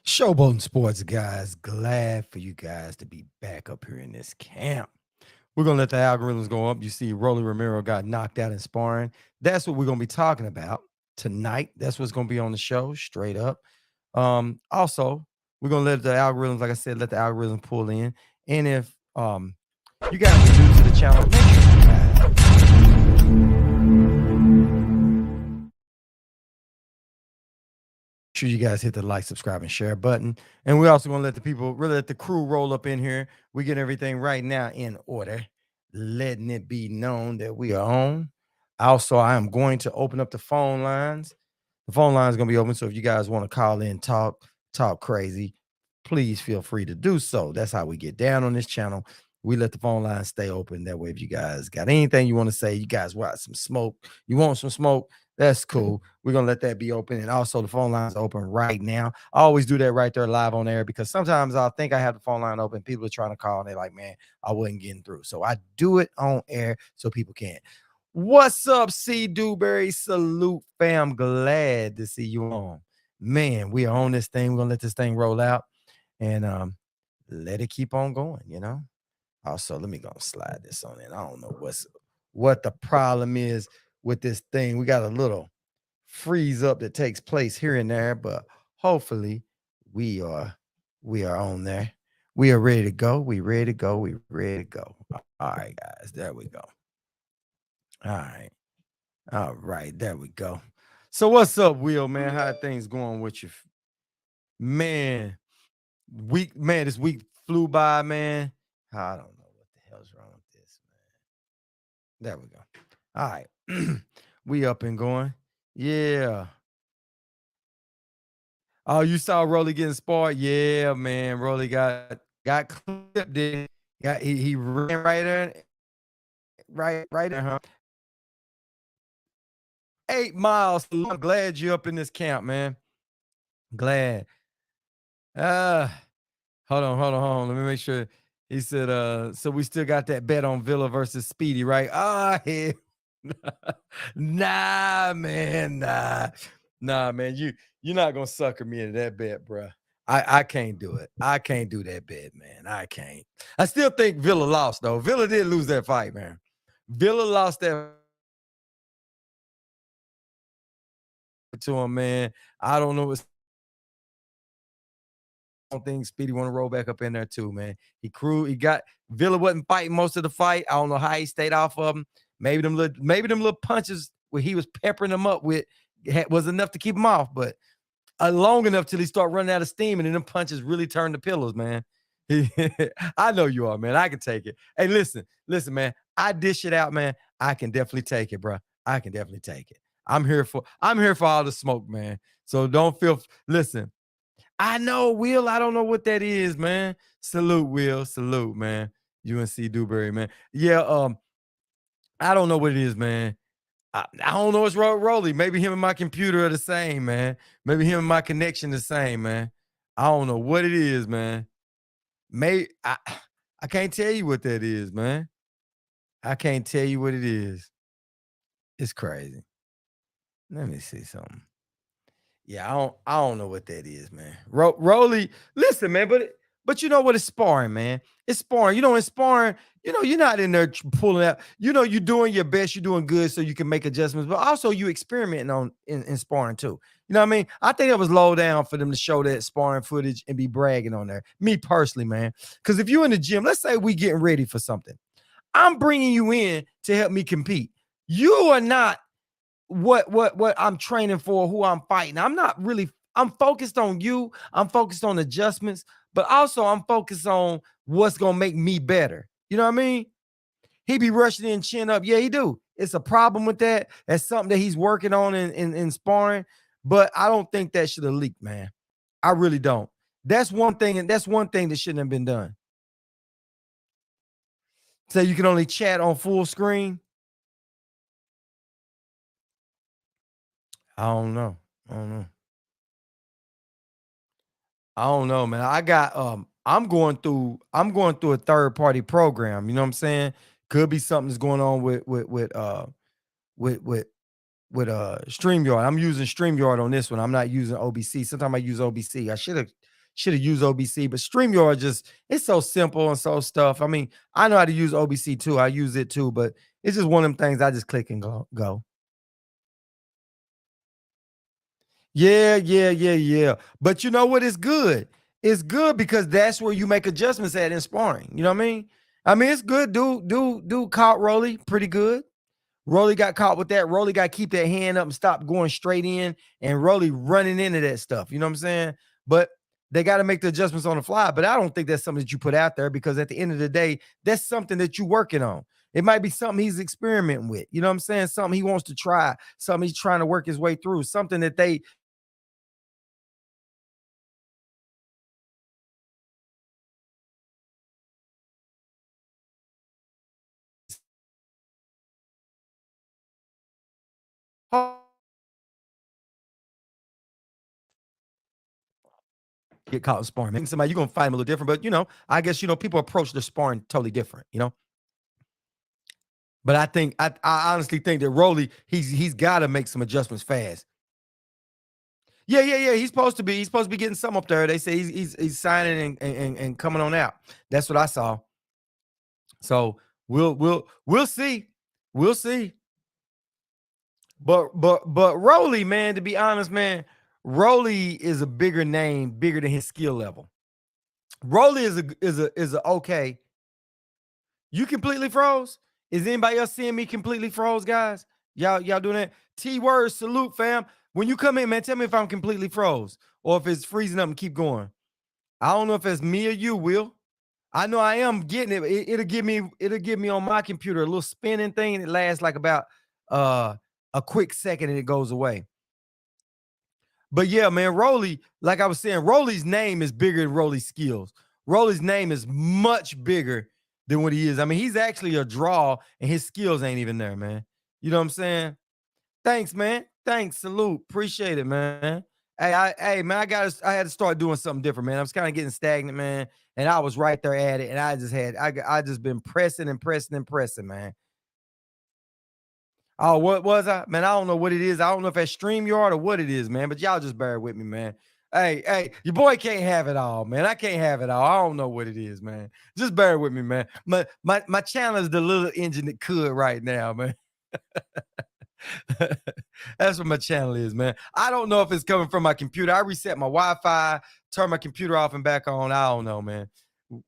Showboating Sports, guys. Glad for you guys to be back up here in this camp. We're going to let the algorithms go up. You see, Romero got knocked out in sparring. That's what we're going to be talking about tonight. That's what's going to be on the show, straight up. Also, we're going to let the algorithms, like I said, let the algorithm pull in. And if you guys are new to the channel, make sure you guys hit the like, subscribe, and share button. And we're also going to let the people, really let the crew roll up in here. We get everything right now in order, letting it be known that we are on. Also, I am going to open up the phone lines. The phone line is going to be open. So if you guys want to call in, talk crazy, please feel free to do so. That's how we get down on this channel. We let the phone line stay open. That way, if you guys got anything you want to say, you guys want some smoke, you want some smoke, that's cool. We're going to let that be open. And also, the phone line is open right now. I always do that right there live on air because sometimes I'll think I have the phone line open. People are trying to call and they're like, man, I wasn't getting through. So I do it on air so people can. What's up, C. Dewberry? Salute, fam. Glad to see you on. Man, we are on this thing. We're going to let this thing roll out and let it keep on going, you know? Also, let me go slide this on in. I don't know what the problem is with this thing. We got a little freeze up that takes place here and there, but hopefully we are on there. We are ready to go. We ready to go. We ready to go. All right, guys. There we go. All right. All right. There we go. So what's up, Will, man? How things going with you? Man, this week flew by, man. I don't know what the hell's wrong with this, man. There we go. All right. We up and going. Yeah. Oh, you saw Rolly getting sparred? Yeah, man. Rolly got clipped. He ran right there. Right there, huh? 8 miles. I'm glad you're up in this camp, man. Glad. Hold on. Let me make sure. He said, so we still got that bet on Villa versus Speedy, right? Ah, hell. Nah, man. Nah, man. You're not gonna sucker me into that bet, bro. I can't do it. I can't do that bet, man. I can't. I still think Villa lost, though. Villa did lose that fight, man. Villa lost that to him, man. I don't know. I don't think Speedy want to roll back up in there too, man. He got Villa wasn't fighting most of the fight. I don't know how he stayed off of him. Maybe them little punches where he was peppering them up with was enough to keep him off, but long enough till he start running out of steam, and then them punches really turn the pillows, man. I know you are, man. I can take it. Hey, listen, man. I dish it out, man. I can definitely take it, bro. I can definitely take it. I'm here for all the smoke, man. So don't feel. Listen, I know, Will. I don't know what that is, man. Salute, Will. Salute, man. UNC Dewberry, man. Yeah, I don't know what it is, man. I don't know. It's Rolly. Maybe him and my computer are the same, man. Maybe him and my connection the same, man. I don't know what it is, man. I can't tell you what that is, man. I can't tell you what it is. It's crazy. Let me see something. Yeah, I don't know what that is, man. Rolly, listen, man, but you know what? It's sparring, man. It's sparring. You know, in sparring, you know, you're not in there pulling out. You know, you're doing your best, you're doing good, so you can make adjustments. But also, you experimenting in sparring too. You know what I mean? I think it was low down for them to show that sparring footage and be bragging on there. Me personally, man, because if you're in the gym, let's say we getting ready for something, I'm bringing you in to help me compete. You are not what I'm training for, who I'm fighting. I'm focused on you. I'm focused on adjustments, but also I'm focused on what's gonna make me better. You know what I mean? He be rushing in chin up. Yeah, he do. It's a problem with that. That's something that he's working on in sparring, but I don't think that should have leaked, man. I really don't. That's one thing, and that's one thing that shouldn't have been done. So you can only chat on full screen. I don't know. I don't know. I don't know, man. I'm going through a third party program. You know what I'm saying? Could be something that's going on with StreamYard. I'm using StreamYard on this one. I'm not using OBC. Sometimes I use OBC. I should have should have used OBC, but StreamYard just it's so simple and so stuff. I mean, I know how to use OBC too. I use it too, but it's just one of them things I just click and go. Yeah, yeah, yeah, yeah. But you know what? It's good. It's good because that's where you make adjustments at in sparring. You know what I mean? I mean, it's good. Dude caught Rolly pretty good. Rolly got caught with that. Rolly got to keep that hand up and stop going straight in and Rolly running into that stuff. You know what I'm saying? But they got to make the adjustments on the fly. But I don't think that's something that you put out there because at the end of the day, that's something that you're working on. It might be something he's experimenting with. You know what I'm saying? Something he wants to try, something he's trying to work his way through, something that they get caught in sparring. Maybe somebody you're gonna find him a little different, but I guess people approach the sparring totally different. But I honestly think that Rolly, he's gotta make some adjustments fast. Yeah, yeah, yeah. He's supposed to be getting some up there. They say he's signing and coming on out. That's what I saw. So we'll see. We'll see. But Rolly, man, to be honest, man, Rolly is a bigger name, bigger than his skill level. Rolly is a okay. You completely froze? Is anybody else seeing me completely froze, guys? Y'all doing that? T word salute, fam. When you come in, man, tell me if I'm completely froze or if it's freezing up and keep going. I don't know if it's me or you, Will. I know I am getting it. It'll give me on my computer a little spinning thing that lasts like about a quick second and it goes away. But yeah, man, Rolly, like I was saying, Rolly's name is bigger than Rolly's skills. Rolly's name is much bigger than what he is. I mean, he's actually a draw and his skills ain't even there, man. You know what I'm saying? Thanks, man. Thanks. Salute. Appreciate it, man. Hey, man, I had to start doing something different, man. I was kind of getting stagnant, man. And I was right there at it. And I just been pressing and pressing and pressing, man. Oh, what was I? Man, I don't know what it is. I don't know if that's StreamYard or what it is, man. But y'all just bear with me, man. Hey, your boy can't have it all, man. I can't have it all. I don't know what it is, man. Just bear with me, man. My channel is the little engine that could right now, man. That's what my channel is, man. I don't know if it's coming from my computer. I reset my Wi-Fi, turn my computer off and back on. I don't know, man.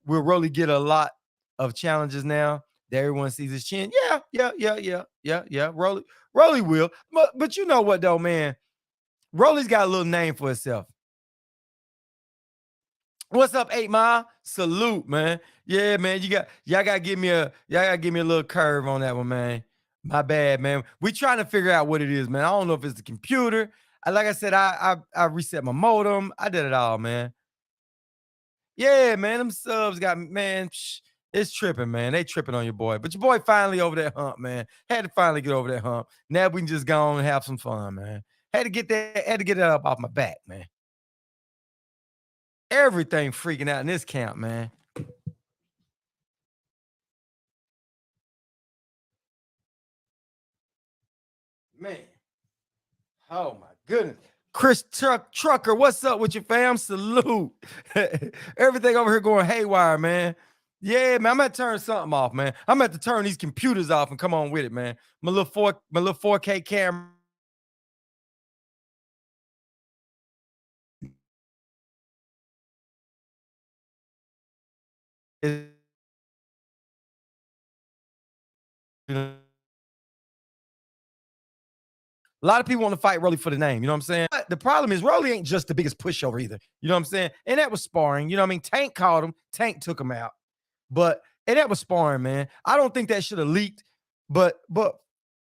We'll really get a lot of challenges now that everyone sees his chin. Yeah, yeah, yeah, yeah, yeah, yeah. Rolly will. But you know what though, man? Rolly's got a little name for himself. What's up, 8 Mile? Salute, man. Yeah, man. Y'all gotta give me a little curve on that one, man. My bad, man. We trying to figure out what it is, man. I don't know if it's the computer. Like I said, I reset my modem. I did it all, man. Yeah, man. Them subs got man. It's tripping, man. They tripping on your boy. But your boy finally over that hump, man. Had to finally get over that hump. Now we can just go on and have some fun, man. Had to get that up off my back, man. Everything freaking out in this camp, man. Man. Oh my goodness. Chris Trucker, what's up with your fam? Salute. Everything over here going haywire, man. Yeah, man. I'm gonna turn something off, man. I'm gonna have to turn these computers off and come on with it, man. My little 4K camera. Is, a lot of people want to fight Rolly for the name, you know what I'm saying? But the problem is Rolly ain't just the biggest pushover either. You know what I'm saying? And that was sparring. You know what I mean? Tank caught him. Tank took him out. But and that was sparring, man. I don't think that should have leaked. But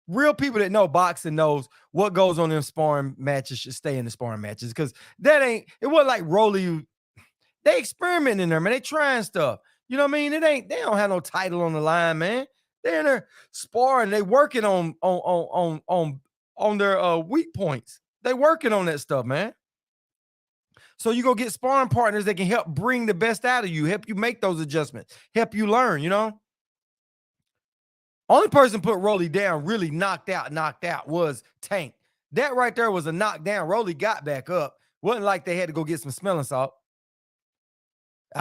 real people that know boxing knows what goes on in sparring matches should stay in the sparring matches because it wasn't like Rolly. They experimenting in there, man. They trying stuff. You know what I mean? They don't have no title on the line, man. They're in there sparring. They working on their weak points. They working on that stuff, man. So you go get sparring partners that can help bring the best out of you, help you make those adjustments, help you learn, you know? Only person put Rolly down, really knocked out was Tank. That right there was a knockdown. Rolly got back up. Wasn't like they had to go get some smelling salt.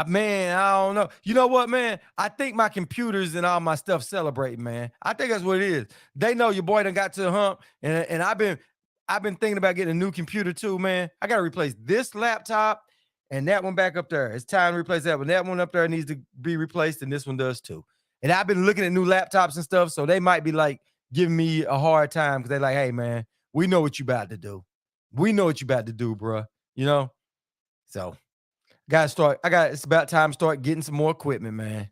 Man, I don't know. You know what, man? I think my computers and all my stuff celebrating, man. I think that's what it is. They know your boy done got to the hump, and I've been thinking about getting a new computer too, man. I gotta replace this laptop and that one back up there. It's time to replace that one. That one up there needs to be replaced, and this one does too. And I've been looking at new laptops and stuff, so they might be like giving me a hard time because they're like, "Hey, man, we know what you about to do. We know what you about to do, bro." You know, so. It's about time to start getting some more equipment, man.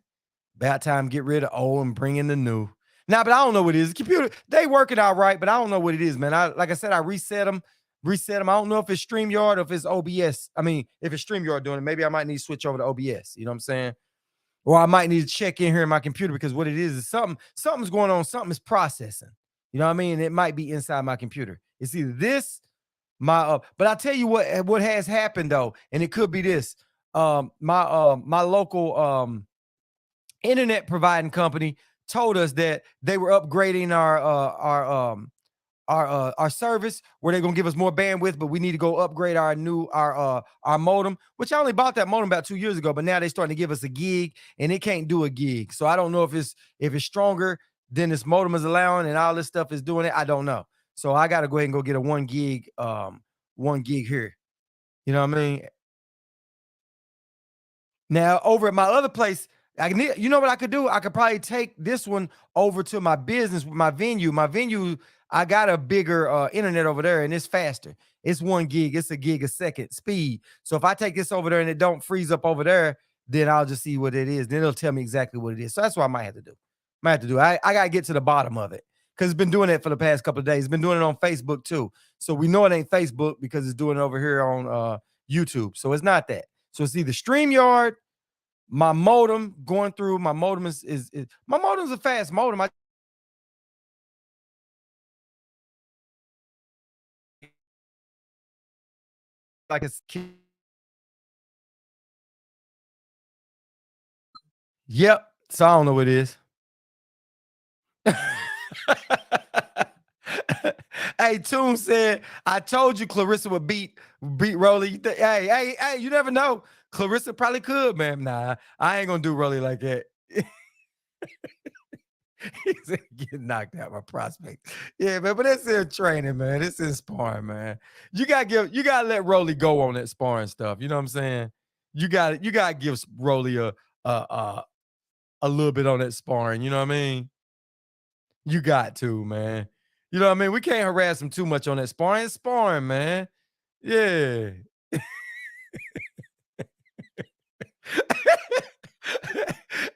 About time to get rid of old and bring in the new. Now, but I don't know what it is. The computer, they working all right, but I don't know what it is, man. Like I said, I reset them. I don't know if it's StreamYard or if it's OBS. I mean, if it's StreamYard doing it, maybe I might need to switch over to OBS. You know what I'm saying? Or I might need to check in here in my computer because what it is something's going on, something is processing. You know what I mean? It might be inside my computer. It's either this, but I'll tell you what has happened though, and it could be this. My local internet providing company told us that they were upgrading our service where they're gonna give us more bandwidth, but we need to go upgrade our modem, which I only bought that modem about 2 years ago, but now they're starting to give us a gig and it can't do a gig. So I don't know if it's stronger than this modem is allowing and all this stuff is doing it. I don't know. So I gotta go ahead and go get a 1 gig here. You know what I mean? Now, over at my other place, you know what I could do? I could probably take this one over to my business, my venue. My venue, I got a bigger internet over there, and it's faster. It's 1 gig. It's a gig a second speed. So if I take this over there and it don't freeze up over there, then I'll just see what it is. Then it'll tell me exactly what it is. So that's what I might have to do. Might have to do. I gotta get to the bottom of it because it's been doing it for the past couple of days. It's been doing it on Facebook too. So we know it ain't Facebook because it's doing it over here on YouTube. So it's not that. So it's either StreamYard, my modem going through. My modem is my modem's a fast modem. I like it's yep. So I don't know what it is. Hey, Toon said, I told you Clarissa would beat Rolly. Hey, you never know. Clarissa probably could, man. Nah, I ain't gonna do Rolly like that. He said, get knocked out by prospect. Yeah, man, but that's in training, man. It's in sparring, man. You gotta let Rolly go on that sparring stuff. You know what I'm saying? You gotta give Rolly a a little bit on that sparring. You know what I mean? You got to, man. You know what I mean? We can't harass him too much on that sparring. It's sparring, man. Yeah.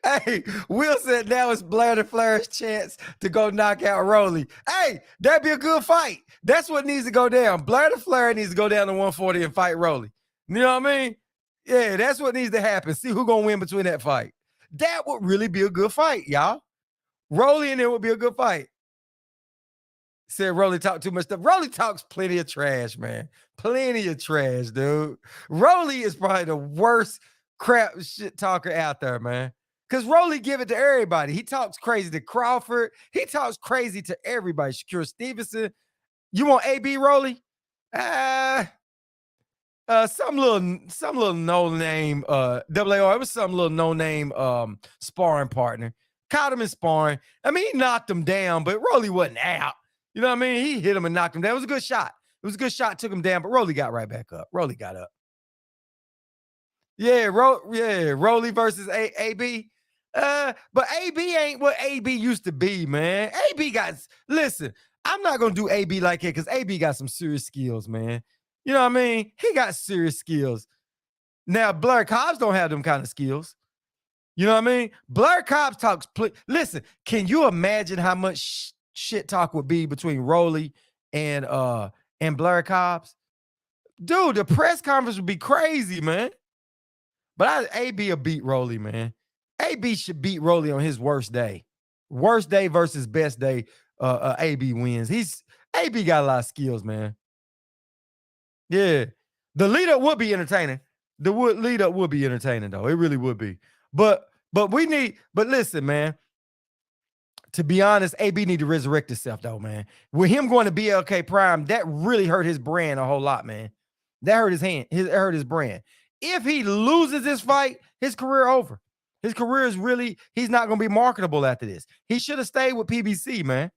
Hey, Will said now it's Blair the Flair's chance to go knock out Rolly. Hey, that'd be a good fight. That's what needs to go down. Blair the Flair needs to go down to 140 and fight Rolly. You know what I mean? Yeah, that's what needs to happen. See who gonna win between that fight. That would really be a good fight, y'all. Rolly and it would be a good fight. Said Rolly talk too much stuff. Rolly talks plenty of trash, man. Plenty of trash, dude. Rolly is probably the worst crap shit talker out there, man. Because Rolly give it to everybody. He talks crazy to Crawford. He talks crazy to everybody. Shakur Stevenson. You want AB Rolly? Uh, some little no name double AR. It was some little no name sparring partner. Caught him in sparring. I mean, he knocked him down, but Rolly wasn't out. You know what I mean? He hit him and knocked him down. It was a good shot. It was a good shot, took him down, but Rolly got right back up. Rolly got up. Yeah, Rolly versus AB. But AB ain't what AB used to be, man. AB got listen. I'm not gonna do AB like it because AB got some serious skills, man. You know what I mean? He got serious skills. Now, Blair Cobbs don't have them kind of skills. You know what I mean? Blair Cobbs talks. Listen, can you imagine how much shit talk would be between Rolly and Blair Cobbs? Dude, the press conference would be crazy, man. But AB will beat Rolly, man. AB should beat Rolly on his worst day. Worst day versus best day. AB wins. AB got a lot of skills, man. Yeah. The lead up would be entertaining. Lead up would be entertaining, though. It really would be. But listen, man. To be honest, AB need to resurrect himself, though, man. With him going to BLK Prime, that really hurt his brand a whole lot, man. That hurt his brand. If he loses this fight, his career over. His career is really, he's not going to be marketable after this. He should have stayed with PBC, man.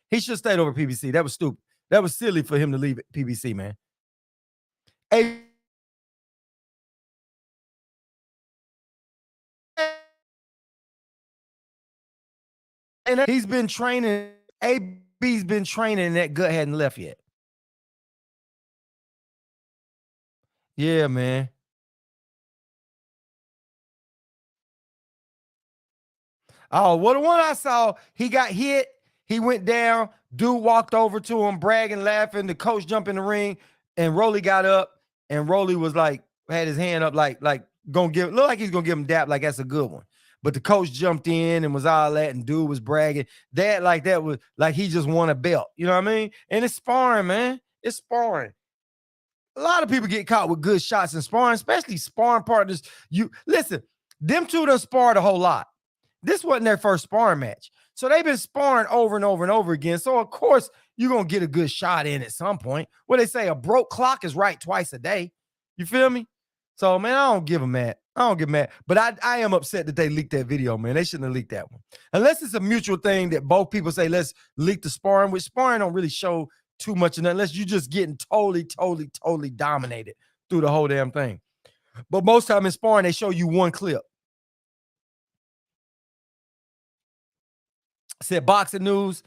He should have stayed over PBC. That was stupid. That was silly for him to leave PBC, man. And he's been training. AB's been training, and that gut hadn't left yet. Yeah, man. Oh, well, the one I saw, he got hit. He went down. Dude walked over to him, bragging, laughing. The coach jumped in the ring, and Rolly got up, and Rolly was like, had his hand up, like gonna give, look like he's gonna give him dap, like that's a good one. But the coach jumped in and was all that, and dude was bragging. That was like he just won a belt. You know what I mean? And it's sparring, man. It's sparring. A lot of people get caught with good shots in sparring, especially sparring partners. You listen, them two done sparred a whole lot. This wasn't their first sparring match. So they've been sparring over and over and over again. So, of course, you're going to get a good shot in at some point. What they say, a broke clock is right twice a day. You feel me? So, man, I don't give them that. I don't give them that. But I am upset that they leaked that video, man. They shouldn't have leaked that one. Unless it's a mutual thing that both people say, let's leak the sparring, which sparring don't really show too much of that unless you're just getting totally dominated through the whole damn thing. But most time in sparring, they show you one clip. Said Boxing News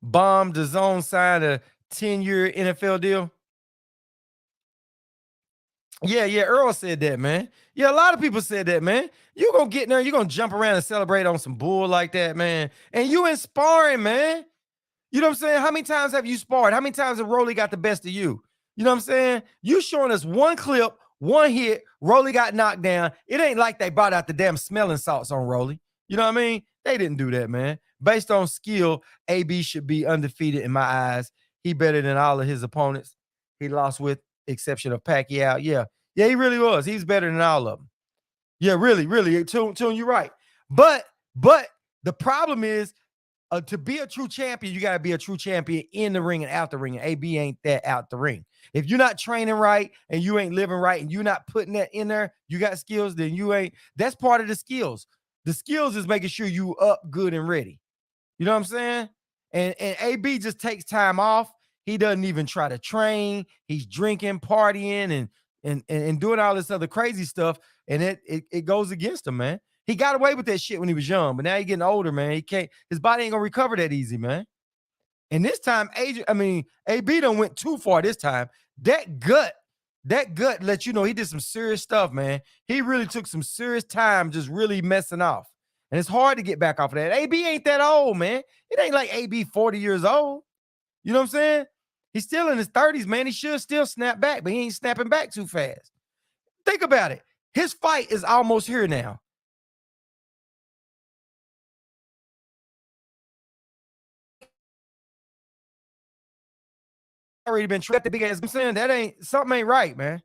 bombed the zone, signed a 10-year NFL deal. Yeah, Earl said that, man. Yeah, a lot of people said that, man. You're going to get in there, you're going to jump around and celebrate on some bull like that, man. And you in sparring, man. You know what I'm saying? How many times have you sparred? How many times have Rolly got the best of you? You know what I'm saying? You showing us one clip, one hit, Rolly got knocked down. It ain't like they brought out the damn smelling salts on Rolly. You know what I mean? They didn't do that, man. Based on skill, AB should be undefeated in my eyes. He better than all of his opponents. He lost with exception of Pacquiao. Yeah, he really was. He's better than all of them. Yeah, really. Tune, you're right. But the problem is, to be a true champion, you got to be a true champion in the ring and out the ring. And AB ain't that out the ring. If you're not training right and you ain't living right and you're not putting that in there, you got skills, then you ain't. That's part of the skills. The skills is making sure you up, good, and ready. You know what I'm saying? And AB just takes time off. He doesn't even try to train. He's drinking, partying, and doing all this other crazy stuff. And it goes against him, man. He got away with that shit when he was young, but now he's getting older, man. He can't, his body ain't gonna recover that easy, man. And this time, AB done went too far this time. That gut let you know he did some serious stuff, man. He really took some serious time just really messing off. And it's hard to get back off of that. AB ain't that old, man. It ain't like AB 40 years old. You know what I'm saying? He's still in his 30s, man. He should still snap back, but he ain't snapping back too fast. Think about it. His fight is almost here now. Already been trapped the big ass. I'm saying that something ain't right, man.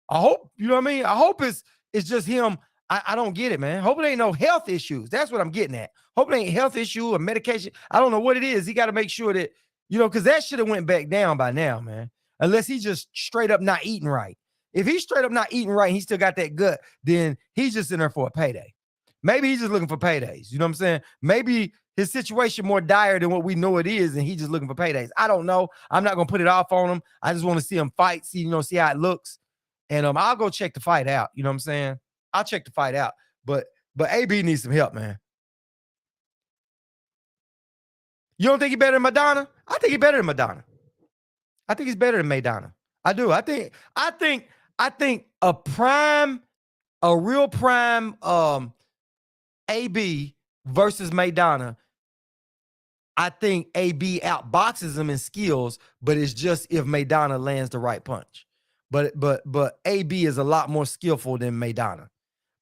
I hope, you know what I mean? I hope it's just him. I don't get it, man. Hope it ain't no health issues. That's what I'm getting at. Hope it ain't health issue or medication. I don't know what it is. He got to make sure that, because that should have went back down by now, man. Unless he's just straight up not eating right. If he's straight up not eating right and he still got that gut, then he's just in there for a payday. Maybe he's just looking for paydays. You know what I'm saying? Maybe his situation more dire than what we know it is, and he's just looking for paydays. I don't know. I'm not gonna put it off on him. I just want to see him fight, see how it looks. And I'll go check the fight out. You know what I'm saying? I'll check the fight out. But AB needs some help, man. You don't think he's better than Madonna? I think he's better than Madonna. I think he's better than Maidana. I do. I think a real prime AB versus Maidana. I think AB outboxes him in skills, but it's just if Maidana lands the right punch. But AB is a lot more skillful than Maidana.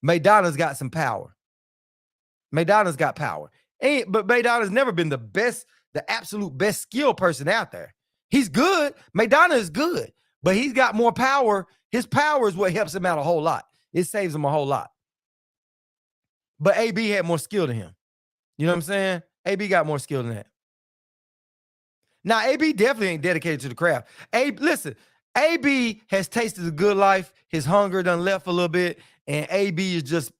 Maidana's got some power. Maidana's got power. But Maidana's never been the absolute best skill person out there. He's good. Maidana is good, but he's got more power. His power is what helps him out a whole lot. It saves him a whole lot. But AB had more skill than him. You know what I'm saying? AB got more skill than that. Now, AB definitely ain't dedicated to the craft. Listen, AB has tasted the good life. His hunger done left a little bit, and AB is just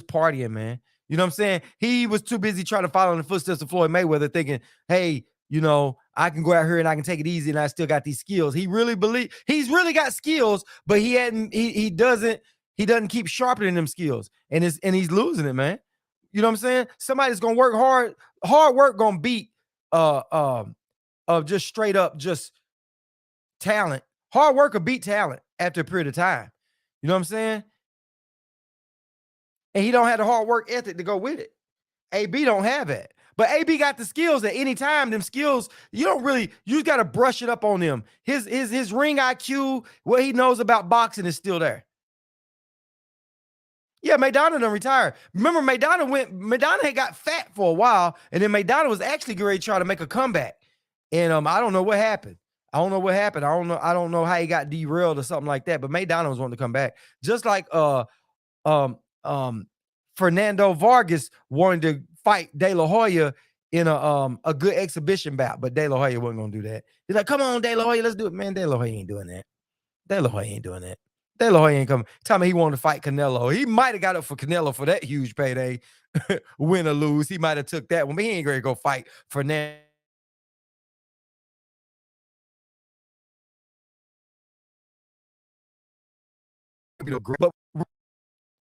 partying, man. You know what I'm saying? He was too busy trying to follow in the footsteps of Floyd Mayweather, thinking, "Hey, I can go out here and I can take it easy, and I still got these skills." He's really got skills, but he doesn't keep sharpening them skills, and he's losing it, man. You know what I'm saying? Somebody's gonna work hard. Hard work gonna beat of just straight up just talent. Hard work will beat talent after a period of time. You know what I'm saying? And he don't have the hard work ethic to go with it. AB don't have it. But AB got the skills at any time. Them skills, you got to brush it up on them. His ring IQ, what he knows about boxing is still there. Yeah, Maidana done retired. Remember, Maidana had got fat for a while, and then Maidana was actually ready to try to make a comeback. And I don't know what happened. I don't know how he got derailed or something like that. But Maidana was wanting to come back. Just like um Fernando Vargas wanted to fight De La Hoya in a good exhibition bout, but De La Hoya wasn't gonna do that. He's like, "Come on, De La Hoya, let's do it." Man, De La Hoya ain't doing that. De La Hoya ain't doing that. De La Hoya ain't coming. Tell me he wanted to fight Canelo. He might have got up for Canelo for that huge payday. Win or lose, he might have took that one, but he ain't ready to go fight Fernando. But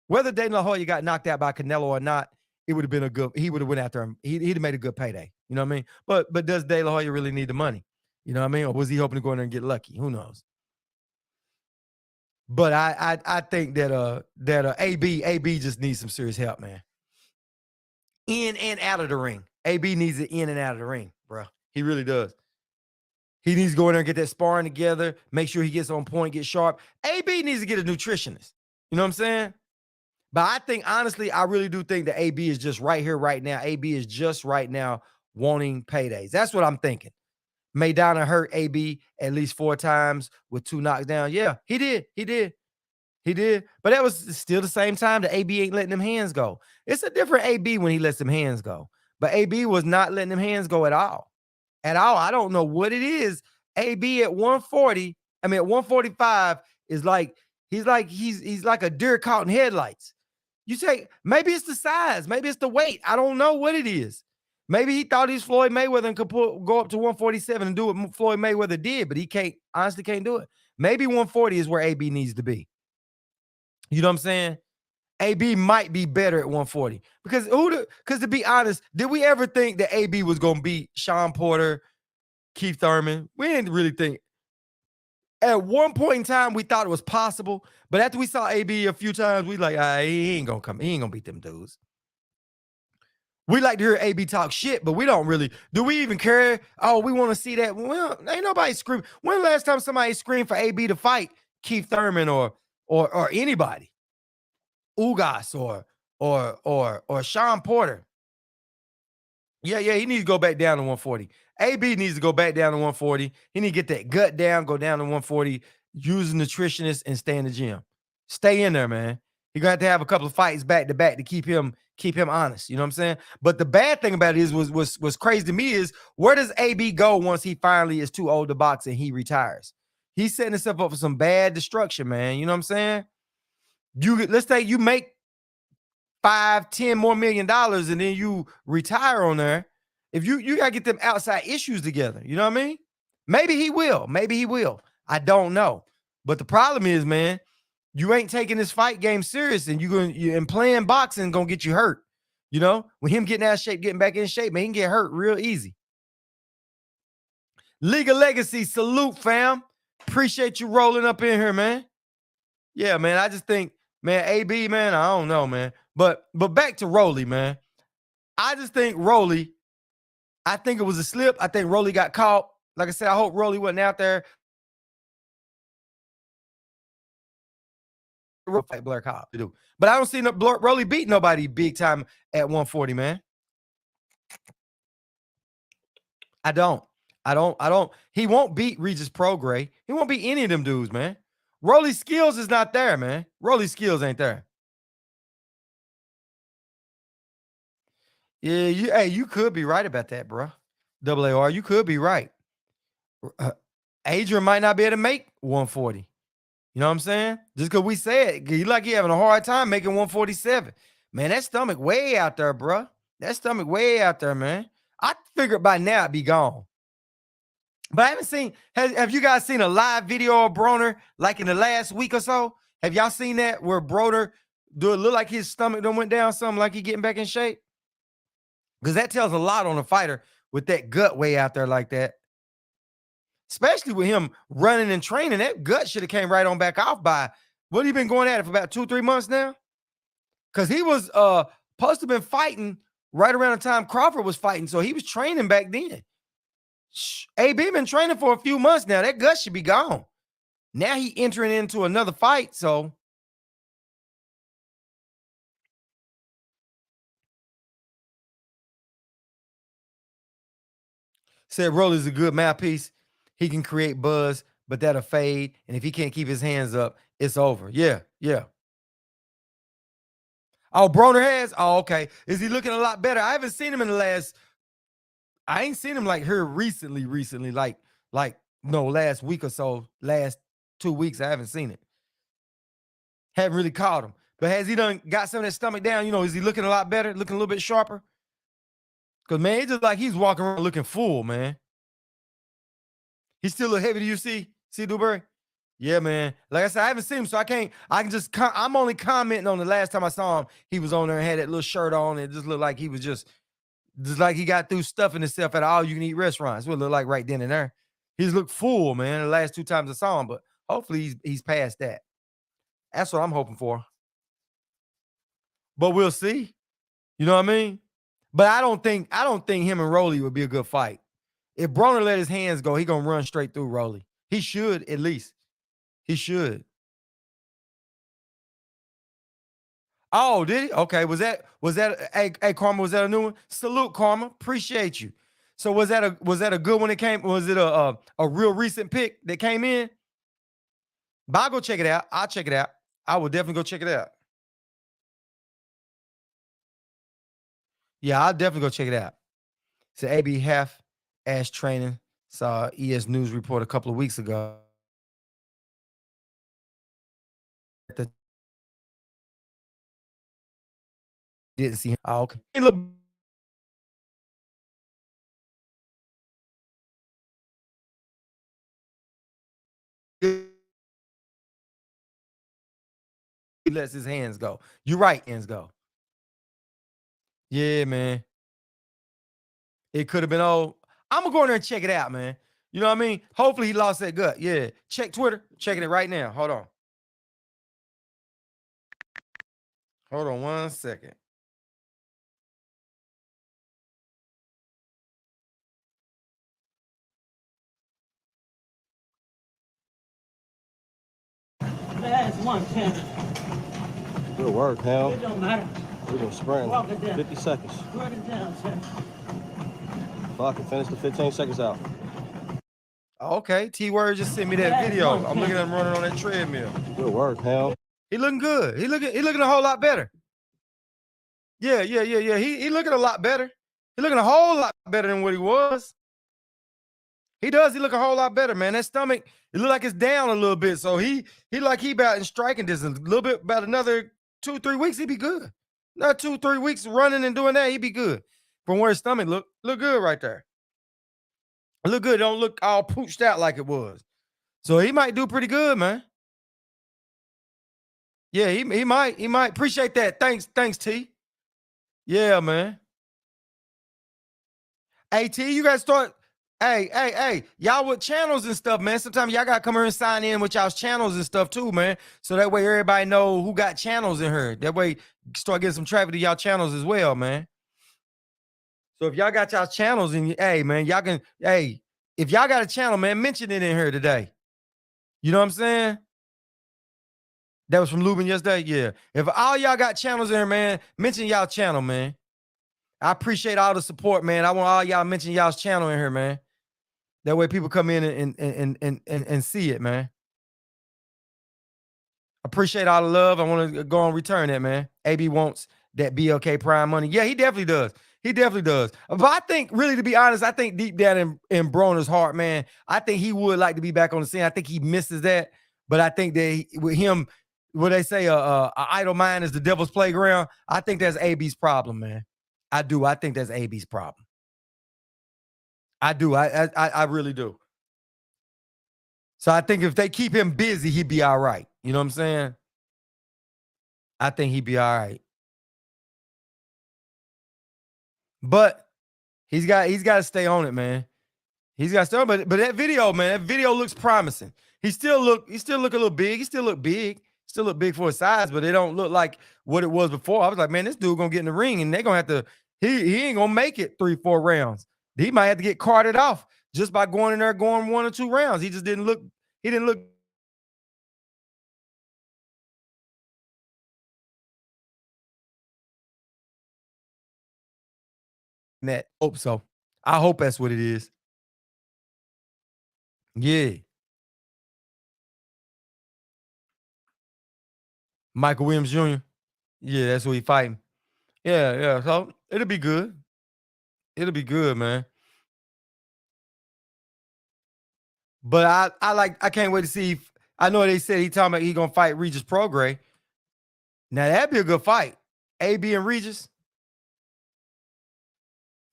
whether De La Hoya got knocked out by Canelo or not, it would have been he would have went after him. He'd have made a good payday. You know what I mean? But does De La Hoya really need the money? You know what I mean? Or was he hoping to go in there and get lucky? Who knows? But I think that AB just needs some serious help, man. In and out of the ring. AB needs it in and out of the ring, bro. He really does. He needs to go in there and get that sparring together, make sure he gets on point, get sharp. AB needs to get a nutritionist. You know what I'm saying? But I think, honestly, I really do think that AB is just right here, right now. AB is just right now wanting paydays. That's what I'm thinking. Maidana hurt AB at least 4 times with 2 knocks down. Yeah, he did. He did. He did. But that was still the same time that AB ain't letting them hands go. It's a different AB when he lets them hands go. But AB was not letting them hands go at all. At all. I don't know what it is. AB at 140, at 145 is like he's like a deer caught in headlights. You say maybe it's the size, maybe it's the weight. I don't know what it is. Maybe he thought he's Floyd Mayweather and could go up to 147 and do what Floyd Mayweather did, but he honestly can't do it. Maybe 140 is where AB needs to be. You know what I'm saying? AB might be better at 140 because to be honest, did we ever think that AB was going to beat Sean Porter, Keith Thurman? We didn't really think. At one point in time, we thought it was possible, but after we saw AB a few times, we like, he ain't gonna come. He ain't gonna beat them dudes. We like to hear AB talk shit, but we don't really. Do we even care? Oh, we want to see that. Well, ain't nobody scream. When the last time somebody screamed for AB to fight Keith Thurman or anybody, Ugas or Sean Porter? Yeah, he needs to go back down to 140. AB needs to go back down to 140. He need to get that gut down, go down to 140, use a nutritionist, and stay in the gym. Stay in there, man. You're gonna have to have a couple of fights back to back to keep him honest. You know what I'm saying? But the bad thing about it is was crazy to me is where does AB go once he finally is too old to box and he retires? He's setting himself up for some bad destruction, man. You know what I'm saying? Let's say you make $5-10 more million and then you retire on there. If you gotta get them outside issues together, you know what I mean? Maybe he will. I don't know. But the problem is, man, you ain't taking this fight game serious, and you're playing boxing gonna get you hurt. You know, with him getting out of shape, getting back in shape, man, he can get hurt real easy. League of Legacy, salute, fam. Appreciate you rolling up in here, man. Yeah, man. I just think, man, AB, man, I don't know, man. But back to Rolly, man. I just think Rolly, I think it was a slip. I think Rolly got caught. Like I said, I hope Rolly wasn't out there. Fight Blair Cobb to do. But I don't see Rolly beat nobody big time at 140, man. I don't. He won't beat Regis Prograis. He won't beat any of them dudes, man. Rolly's skills is not there, man. Rolly's skills ain't there. Yeah, you could be right about that, bro. AAR, you could be right. Adrian might not be able to make 140. You know what I'm saying? Just because we said he like he having a hard time making 147. Man, that stomach way out there, bro. That stomach way out there, man. I figured by now it'd be gone. But I haven't seen. Have you guys seen a live video of Broner like in the last week or so? Have y'all seen that where Broner do it look like his stomach done went down something, like he getting back in shape? Because that tells a lot on a fighter with that gut way out there like that. Especially with him running and training, that gut should have came right on back off by what he been going at it for about 2-3 months now. Because he was supposed to have been fighting right around the time Crawford was fighting, so he was training back then. AB been training for a few months now. That gut should be gone. Now he entering into another fight, so said Rolly's a good mouthpiece. He can create buzz, but that'll fade. And if he can't keep his hands up, it's over. Yeah, yeah. Oh, Broner has? Oh, okay. Is he looking a lot better? I haven't seen him in the last. I ain't seen him like here recently, like no, last week or so, last 2 weeks. I haven't seen it. Haven't really caught him. But has he done got some of that stomach down? You know, is he looking a lot better, looking a little bit sharper? Because, man, it's just like he's walking around looking full, man. He's still a little heavy. Do you see Dewberry? Yeah, man. Like I said, I haven't seen him, so I can just, I'm only commenting on the last time I saw him. He was on there and had that little shirt on. It just looked like he was just like he got through stuffing himself at all you can eat restaurants. What it looked like right then and there. He's looked full, man, the last 2 times I saw him, but hopefully he's past that. That's what I'm hoping for. But we'll see. You know what I mean? But I don't think him and Rolly would be a good fight. If Broner let his hands go, he gonna run straight through Rolly. He should, at least. He should. Oh, did he? Okay. Was that hey Karma, was that a new one? Salute, Karma. Appreciate you. So was that a good one that came? Was it a real recent pick that came in? But I'll go check it out. I'll check it out. I will definitely go check it out. Yeah, I'll definitely go check it out. So AB half ass training. Saw ES News report a couple of weeks ago. Didn't see him. Oh, okay. He look good. He lets his hands go. You're right, hands go. Yeah, man. It could have been old. I'm gonna go in there and check it out, man. You know what I mean? Hopefully he lost that gut. Yeah. Check Twitter. Checking it right now. Hold on. Hold on 1 second. Last one, 10. Good work, Hal. It don't matter. We're gonna sprint Walk it down. 50 seconds. Write it down, 10. Fuck it, finish the 15 seconds out. Okay. T-Word just sent me that video. I'm looking at him running on that treadmill. Good work, Hal. He looking good. He looking a whole lot better. Yeah. He looking a lot better. He looking a whole lot better than what he was. He does. He look a whole lot better, man. That stomach, it look like it's down a little bit. So he like he about in striking distance. A little bit, about another 2-3 weeks, he'd be good. Another 2-3 weeks running and doing that, he'd be good. From where his stomach look good right there. Look good. Don't look all pooched out like it was. So he might do pretty good, man. Yeah, he might. Appreciate that. Thanks, T. Yeah, man. Hey, T, you guys start. Hey, y'all with channels and stuff, man. Sometimes y'all gotta come here and sign in with y'all's channels and stuff too, man. So that way everybody know who got channels in here. That way start getting some traffic to y'all channels as well, man. So if y'all got y'all channels and hey, man, y'all can, hey, if y'all got a channel, man, mention it in here today. You know what I'm saying? That was from Lubin yesterday. Yeah. If all y'all got channels in here, man, mention y'all channel, man. I appreciate all the support, man. I want all y'all mention y'all's channel in here, man. That way people come in and see it, man. Appreciate all the love. I want to go and return that, man. AB wants that BLK Prime money. Yeah, he definitely does. He definitely does. But I think, really, to be honest, I think deep down in Broner's heart, man, I think he would like to be back on the scene. I think he misses that. But I think that with him, what they say, a idle mind is the devil's playground. I think that's AB's problem, man. I do. I think that's AB's problem. I do. I really do. So I think if they keep him busy, he'd be all right. You know what I'm saying? I think he'd be all right. But he's got to stay on it, man. He's got to stay on it. But that video, man, that video looks promising. He still look a little big. He still look big. Still look big for his size, but it don't look like what it was before. I was like, man, this dude gonna get in the ring and they're gonna have to, he ain't gonna make it 3-4 rounds. He might have to get carted off just by going in there, going 1 or 2 rounds. He didn't look that. Hope so. I hope that's what it is. Yeah. Michael Williams Jr. Yeah, that's who he fighting. Yeah. So it'll be good. It'll be good, man. But I can't wait to see. I know they said he talking about he gonna fight Regis Prograis. Now that'd be a good fight. AB and Regis.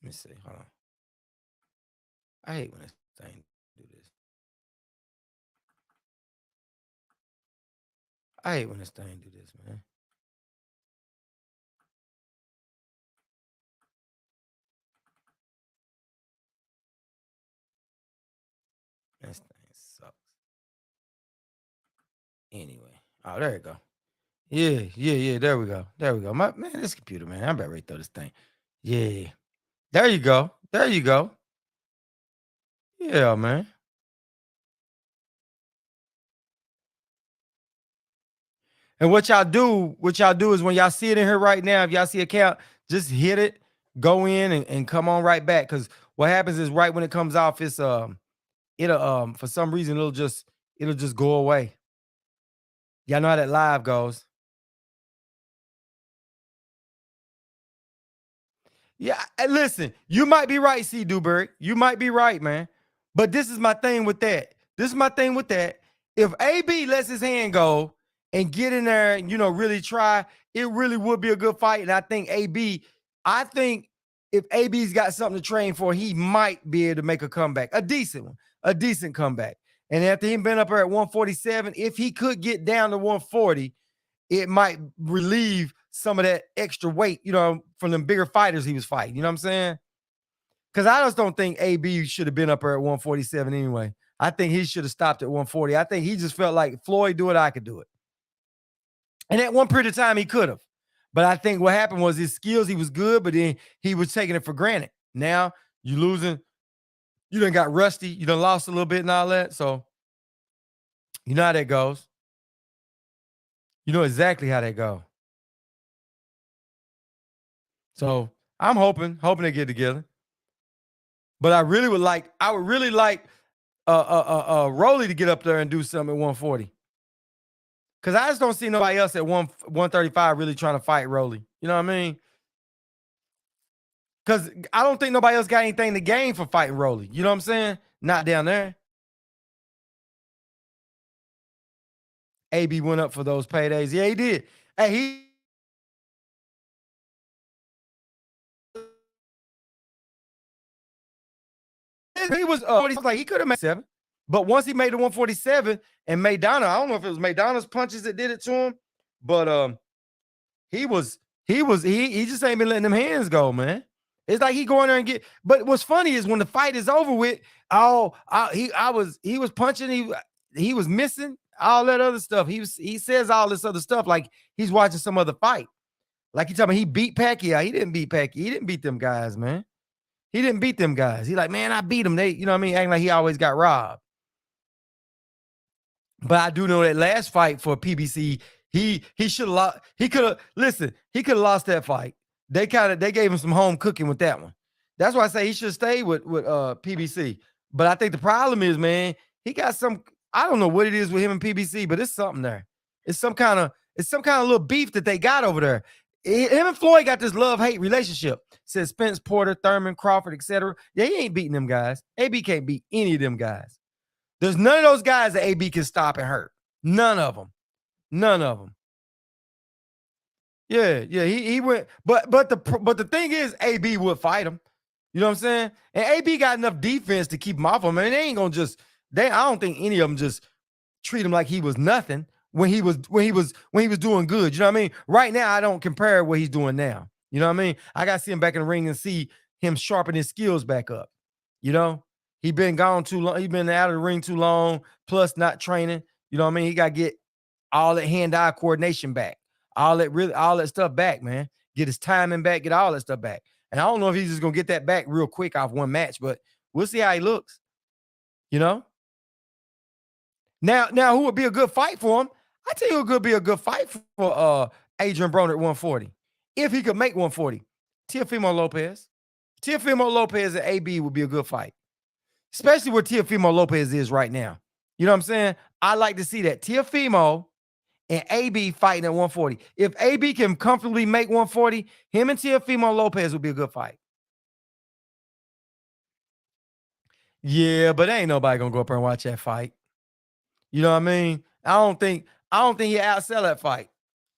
Let me see. Hold on. I hate when this thing do this. I hate when this thing do this, man. This thing sucks. Anyway. Oh, there you go. Yeah. There we go. Man, this computer, man. I better ready to throw this thing. Yeah. There you go. Yeah, man. And what y'all do is when y'all see it in here right now, if y'all see a count, just hit it, go in and come on right back. Cause what happens is right when it comes off, it's it'll for some reason it'll just go away. Y'all know how that live goes. Yeah, listen, you might be right, C. Dewberry. You might be right, man. But this is my thing with that. If AB lets his hand go and get in there and, really try, it really would be a good fight. And I think if AB's got something to train for, he might be able to make a comeback, a decent one, a decent comeback. And after him being up there at 147, if he could get down to 140, it might relieve some of that extra weight, from them bigger fighters he was fighting. You know what I'm saying? Because I just don't think AB should have been up there at 147 anyway. I think he should have stopped at 140. I think he just felt like Floyd do it, I could do it. And at one period of time, he could have. But I think what happened was his skills, he was good, but then he was taking it for granted. Now you losing, you done got rusty, you done lost a little bit and all that. So you know how that goes. You know exactly how that goes. So I'm hoping they get together. But I would really like Rolly to get up there and do something at 140. Because I just don't see nobody else at 135 really trying to fight Rolly. You know what I mean? Because I don't think nobody else got anything to gain for fighting Rolly. You know what I'm saying? Not down there. AB went up for those paydays. Yeah, he did. Hey, he was like he could have made 7. But once he made the 147 and Maidana, I don't know if it was Maidana's punches that did it to him, but he just ain't been letting them hands go, man. It's like he going there and get. But what's funny is when the fight is over with, he was punching, he was missing all that other stuff. He says all this other stuff like he's watching some other fight. Like he talking about he beat Pacquiao. He didn't beat Pacquiao. He didn't beat them guys, man. He didn't beat them guys. He like, man, I beat them. They, you know what I mean? Acting like he always got robbed. But I do know that last fight for PBC, he should have lost. He could have lost that fight. They gave him some home cooking with that one. That's why I say he should stay with PBC. But I think the problem is, man, he got some. I don't know what it is with him and PBC, but it's something there. It's some kind of little beef that they got over there. him and Floyd got this love-hate relationship. Says Spence, Porter, Thurman, Crawford, etc. Yeah, he ain't beating them guys. AB can't beat any of them guys. There's none of those guys that AB can stop and hurt. None of them. None of them. Yeah, he went, but the thing is, AB would fight him. You know what I'm saying? And AB got enough defense to keep him off him. And they ain't gonna just I don't think any of them just treat him like he was nothing when he was doing good. You know what I mean? Right now, I don't compare what he's doing now. You know what I mean? I gotta see him back in the ring and see him sharpen his skills back up. You know, he been gone too long. He been out of the ring too long. Plus, not training. You know what I mean? He got to get all that hand-eye coordination back. All that stuff back, man. Get his timing back, get all that stuff back. And I don't know if he's just gonna get that back real quick off one match, but we'll see how he looks. You know? Now who would be a good fight for him? I tell you who could be a good fight for Adrian Broner at 140. If he could make 140. Teofimo Lopez. Teofimo Lopez and AB would be a good fight. Especially where Teofimo Lopez is right now. You know what I'm saying? I like to see that. Teofimo and AB fighting at 140. If AB can comfortably make 140, him and Teofimo Lopez would be a good fight. Yeah, but ain't nobody gonna go up there and watch that fight. You know what I mean? I don't think he'll outsell that fight.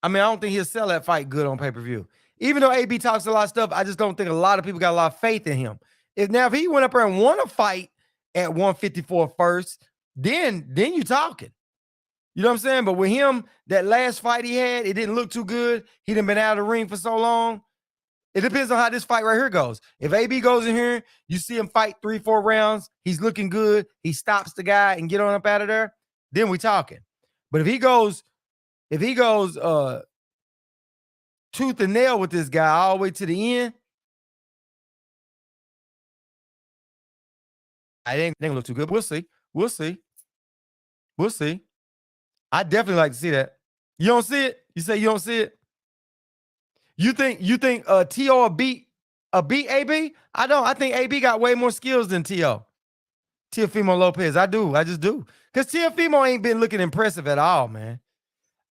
I mean, I don't think he'll sell that fight good on pay-per-view. Even though AB talks a lot of stuff, I just don't think a lot of people got a lot of faith in him. If he went up there and won a fight at 154 first, then you talking. You know what I'm saying? But with him, that last fight he had, it didn't look too good. He done been out of the ring for so long. It depends on how this fight right here goes. If AB goes in here, you see him fight 3-4 rounds, he's looking good, he stops the guy and get on up out of there, then we talking. But if he goes tooth and nail with this guy all the way to the end, I ain't gonna look too good. We'll see. I definitely like to see that. You don't see it? You say you don't see it? You think T.O. beat AB? I don't. I think AB got way more skills than T.O. Teofimo Lopez. I do. I just do. Because Teofimo ain't been looking impressive at all, man.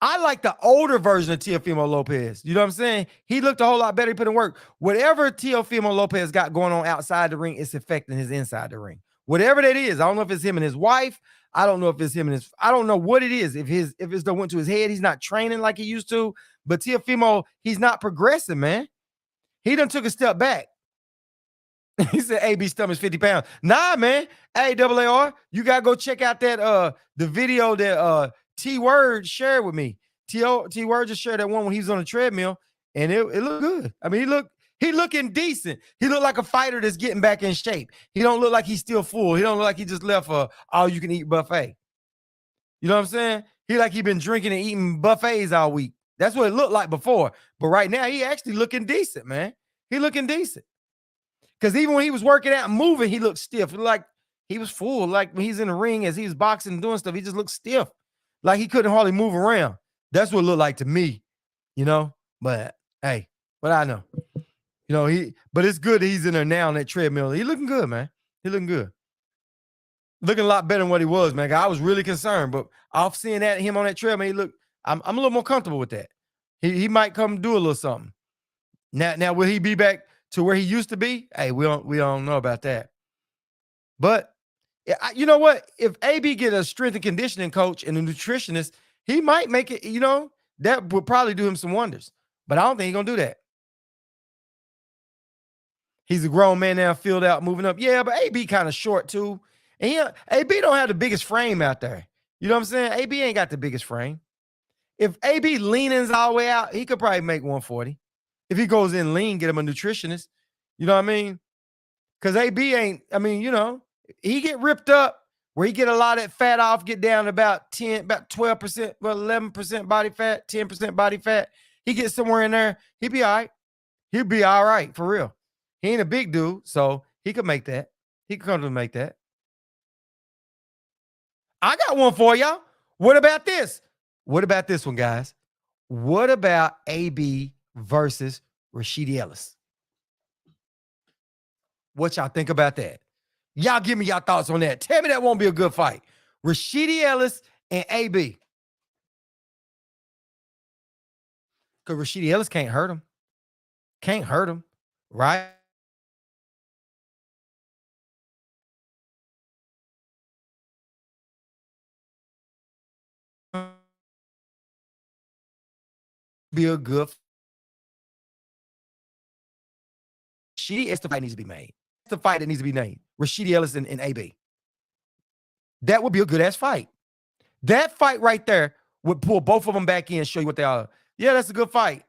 I like the older version of Teofimo Lopez. You know what I'm saying? He looked a whole lot better. He put in work. Whatever Teofimo Lopez got going on outside the ring, it's affecting his inside the ring. Whatever that is. I don't know if it's him and his wife. I don't know if it's him and I don't know what it is. If it's the went to his head, he's not training like he used to. But Teofimo, he's not progressing, man. He done took a step back. He said AB stomach's 50 pounds. Nah, man. Hey, AAR, you gotta go check out that the video that T-Word shared with me. T-Word just shared that one when he was on the treadmill, and it looked good. I mean, he looking decent. He looked like a fighter that's getting back in shape. He don't look like he's still full. He don't look like he just left a all-you-can-eat buffet. You know what I'm saying? He like he been drinking and eating buffets all week. That's what it looked like before. But right now, he actually looking decent, man. He looking decent. Because even when he was working out and moving, he looked stiff. Like he was full. Like when he's in the ring, as he was boxing and doing stuff, he just looked stiff. Like he couldn't hardly move around. That's what it looked like to me, you know? But hey, what I know. You know, but it's good that he's in there now on that treadmill. He looking good, man. He looking good. Looking a lot better than what he was, man. I was really concerned, but off seeing that him on that treadmill, I'm a little more comfortable with that. He might come do a little something. Now will he be back to where he used to be? Hey, we don't know about that. But you know what? If AB get a strength and conditioning coach and a nutritionist, he might make it, you know, that would probably do him some wonders. But I don't think he's going to do that. He's a grown man now, filled out, moving up. Yeah, but AB kind of short too. And AB don't have the biggest frame out there. You know what I'm saying? AB ain't got the biggest frame. If AB leanings all the way out, he could probably make 140. If he goes in lean, get him a nutritionist. You know what I mean? Because AB ain't, I mean, you know, he get ripped up where he get a lot of that fat off, get down to about 12%, well, 11% body fat, 10% body fat. He gets somewhere in there. He'll be all right. He'll be all right, for real. He ain't a big dude, so he could make that. He could come to make that. I got one for y'all. What about this? What about this one, guys? What about AB versus Rashidi Ellis? What y'all think about that? Y'all give me y'all thoughts on that. Tell me that won't be a good fight. Rashidi Ellis and AB. Because Rashidi Ellis can't hurt him. Can't hurt him, right? Be a good Rashidi Ellis. The fight needs to be made. It's the fight that needs to be made. Rashidi Ellis and AB. That would be a good ass fight. That fight right there would pull both of them back in, show you what they are. Yeah, that's a good fight.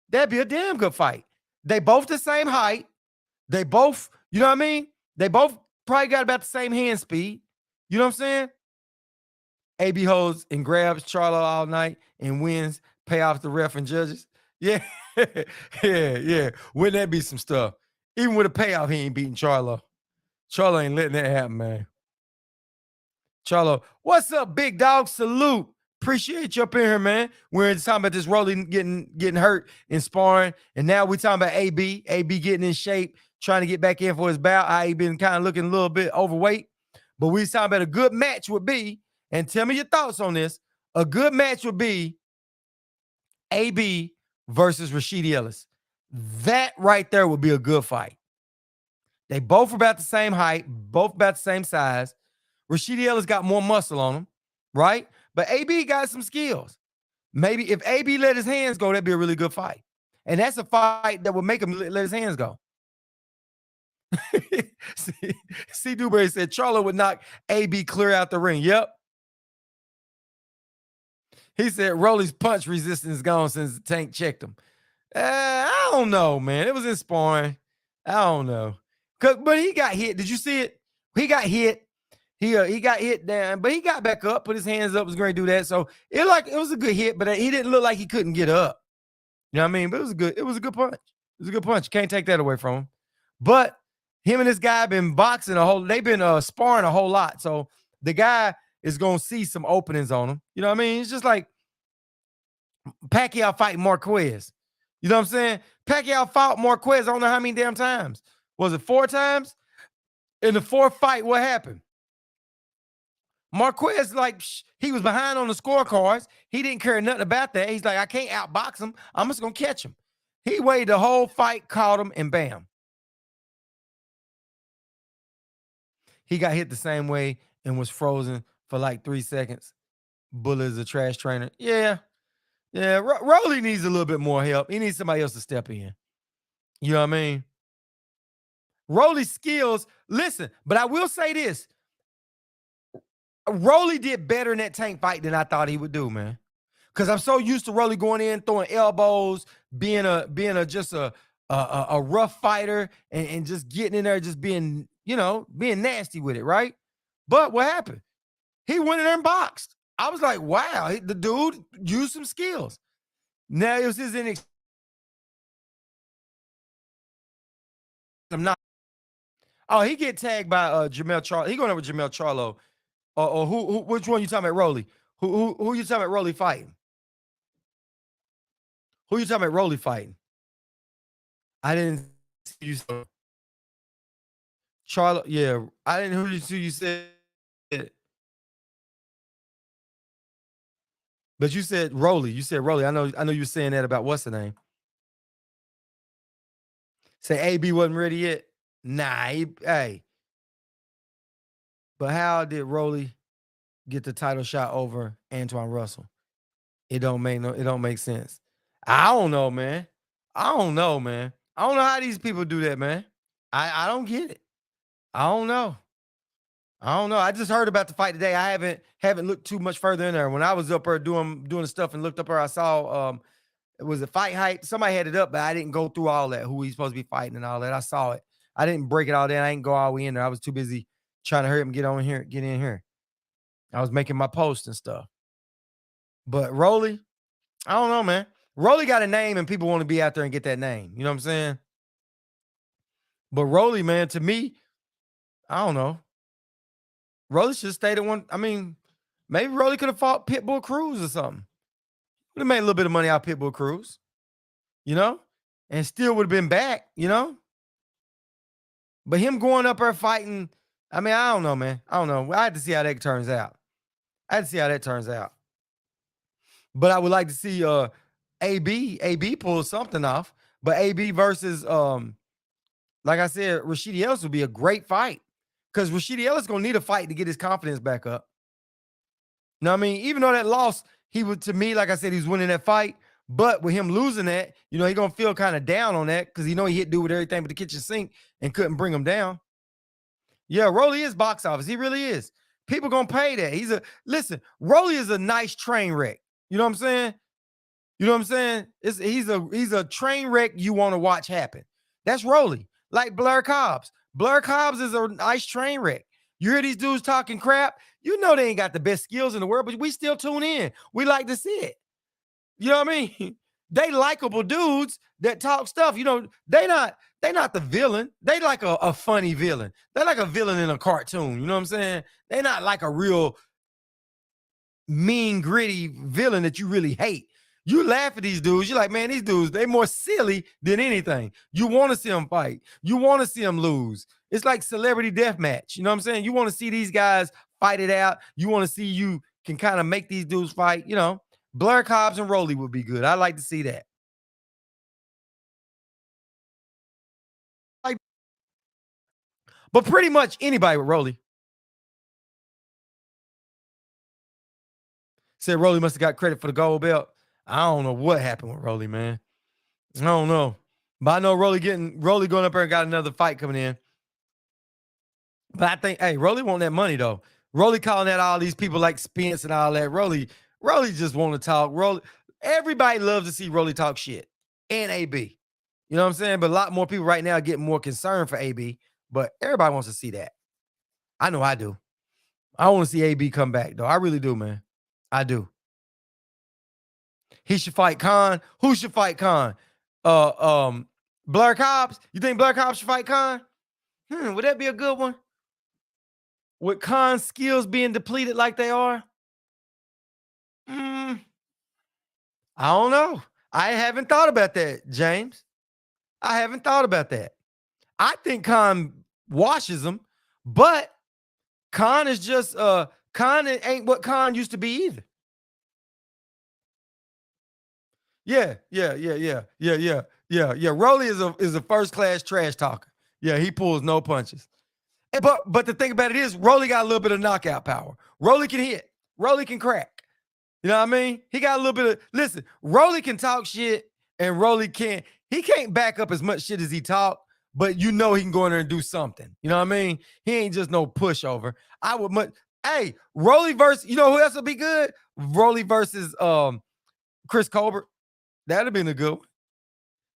That'd be a damn good fight. They both the same height. They both, you know what I mean? They both probably got about the same hand speed. You know what I'm saying? AB holds and grabs Charlo all night and wins, pay off the ref and judges. Yeah, yeah. Wouldn't that be some stuff? Even with a payoff, he ain't beating Charlo. Charlo ain't letting that happen, man. Charlo, what's up, big dog? Salute. Appreciate you up in here, man. We're talking about this Rolly getting hurt in sparring, and now we're talking about AB getting in shape, trying to get back in for his bout. I been kind of looking a little bit overweight, but we talking about a good match would be, and tell me your thoughts on this. A good match would be AB versus Rashidi Ellis. That right there would be a good fight. They both about the same height, both about the same size. Rashidi Ellis got more muscle on him, right? But AB got some skills. Maybe if AB let his hands go, that'd be a really good fight. And that's a fight that would make him let his hands go. C. Dewberry said Charlo would knock AB clear out the ring. Yep. He said Rolly's punch resistance is gone since the Tank checked him. I don't know, man. It was in sparring. I don't know. But he got hit. Did you see it? He got hit. He got hit down, but he got back up, put his hands up, was going to do that. So it was a good hit, but he didn't look like he couldn't get up. You know what I mean? But it was a good punch. It was a good punch. Can't take that away from him. But him and this guy been boxing they've been sparring a whole lot. So the guy is going to see some openings on him. You know what I mean? It's just like Pacquiao fighting Marquez. You know what I'm saying? Pacquiao fought Marquez I don't know how many damn times. Was it 4 times? In the 4th fight, what happened? Marquez, he was behind on the scorecards. He didn't care nothing about that. He's like, I can't outbox him. I'm just going to catch him. He waited the whole fight, caught him, and bam. He got hit the same way and was frozen for like 3 seconds. Bullet is a trash trainer. Yeah. Rolly needs a little bit more help. He needs somebody else to step in. You know what I mean? Rolly's skills, listen, but I will say this. Rolly did better in that Tank fight than I thought he would do, man. Because I'm so used to Rolly going in, throwing elbows, being a rough fighter, and just getting in there, just being nasty with it, right? But what happened? He went in there and boxed. I was like, wow, the dude used some skills. Now it was his I'm not. Oh, he get tagged by Jamel Charlo. He going over Jamel Charlo. Or who? Which one you talking about, Rolly? Who you talking about, Rolly fighting? Who you talking about, Rolly fighting? I didn't see you. Charlo, yeah, I didn't hear you said. But you said Rolly. You said Rolly. I know you were saying that about what's the name? Say AB wasn't ready yet. Nah, hey. But how did Rolly get the title shot over Antoine Russell? It don't make sense. I don't know, man. I don't know how these people do that, man. I don't get it. I don't know. I just heard about the fight today. I haven't looked too much further in there. When I was up there doing the stuff and looked up there, I saw it was a Fight Hype. Somebody had it up, but I didn't go through all that, who he's supposed to be fighting and all that. I saw it. I didn't break it all down. I didn't go all the way in there. I was too busy trying to hurry up and get in here. I was making my posts and stuff. But Rolly, I don't know, man. Rolly got a name and people want to be out there and get that name. You know what I'm saying? But Rolly, man, to me, I don't know. Rolly should have stayed at one. I mean, maybe Rolly could have fought Pitbull Cruz or something. Would have made a little bit of money out of Pitbull Cruz, and still would have been back, But him going up there fighting, I mean, I don't know, man. I don't know. I had to see how that turns out. But I would like to see AB pulls something off, but AB versus like I said, Rashidi Ellis would be a great fight because Rashidi Ellis gonna need a fight to get his confidence back up. You know what I mean? Even though that loss, he would, to me, like I said, he's winning that fight. But with him losing that, you know, he gonna feel kind of down on that because he know he hit dude with everything but the kitchen sink and couldn't bring him down. Yeah, Rolly is box office. He really is. People gonna pay that. Listen, Rolly is a nice train wreck. You know what I'm saying? You know what I'm saying? He's a train wreck you want to watch happen. That's Rolly. Like Blair Cobbs. Blair Cobbs is a nice train wreck. You hear these dudes talking crap, you know they ain't got the best skills in the world, but we still tune in. We like to see it. You know what I mean? They likable dudes that talk stuff. You know, they not the villain. They like a funny villain. They're like a villain in a cartoon. You know what I'm saying? They're not like a real mean, gritty villain that you really hate. You laugh at these dudes. You're like, man, these dudes, they more silly than anything. You want to see them fight. You want to see them lose. It's like celebrity death match. You know what I'm saying? You want to see these guys fight it out. You want to see you can kind of make these dudes fight. You know, Blair Cobbs and Rolly would be good. I'd like to see that. But pretty much anybody with Rolly. Said Rolly must have got credit for the gold belt. I don't know what happened with Rolly, man. I don't know. But I know Rolly going up there and got another fight coming in. But I think, hey, Rolly want that money though. Rolly calling out all these people like Spence and all that. Rolly just want to talk. Everybody loves to see Rolly talk shit. And AB. You know what I'm saying? But a lot more people right now are getting more concerned for AB. But everybody wants to see that. I know I do. I want to see AB come back, though. I really do, man. I do. He should fight Khan. Who should fight Khan? Blair Cobbs. You think Blair Cobbs should fight Khan? Would that be a good one? With Khan's skills being depleted like they are? I don't know. I haven't thought about that, James. I haven't thought about that. I think Khan washes him, but Khan is just Khan ain't what Khan used to be either. Yeah. Rolly is a first class trash talker. Yeah, he pulls no punches. But the thing about it is, Rolly got a little bit of knockout power. Rolly can hit. Rolly can crack. You know what I mean? He got a little bit of. Listen, Rolly can talk shit, and Rolly can't. He can't back up as much shit as he talk, but you know he can go in there and do something. You know what I mean? He ain't just no pushover. I would much. Hey, Rolly versus. You know who else would be good? Rolly versus Chris Colbert. That'd have been a good one.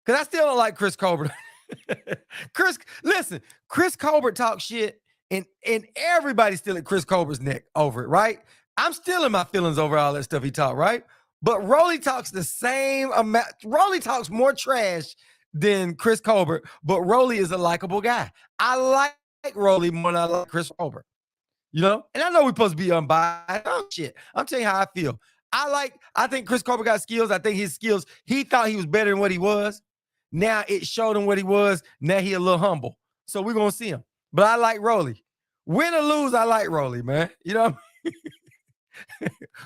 Because I still don't like Chris Colbert. Chris Colbert talks shit, and everybody's still at Chris Colbert's neck over it, right? I'm still in my feelings over all that stuff he talked, right? But Rolly talks the same amount. Rolly talks more trash than Chris Colbert, but Rolly is a likable guy. I like Rolly more than I like Chris Colbert. You know? And I know we're supposed to be unbiased. Oh, shit. I'm telling you how I feel. I think Chris Colbert got skills. I think his skills, he thought he was better than what he was. Now it showed him what he was. Now he a little humble. So we're going to see him. But I like Rolly. Win or lose, I like Rolly, man. You know what I mean?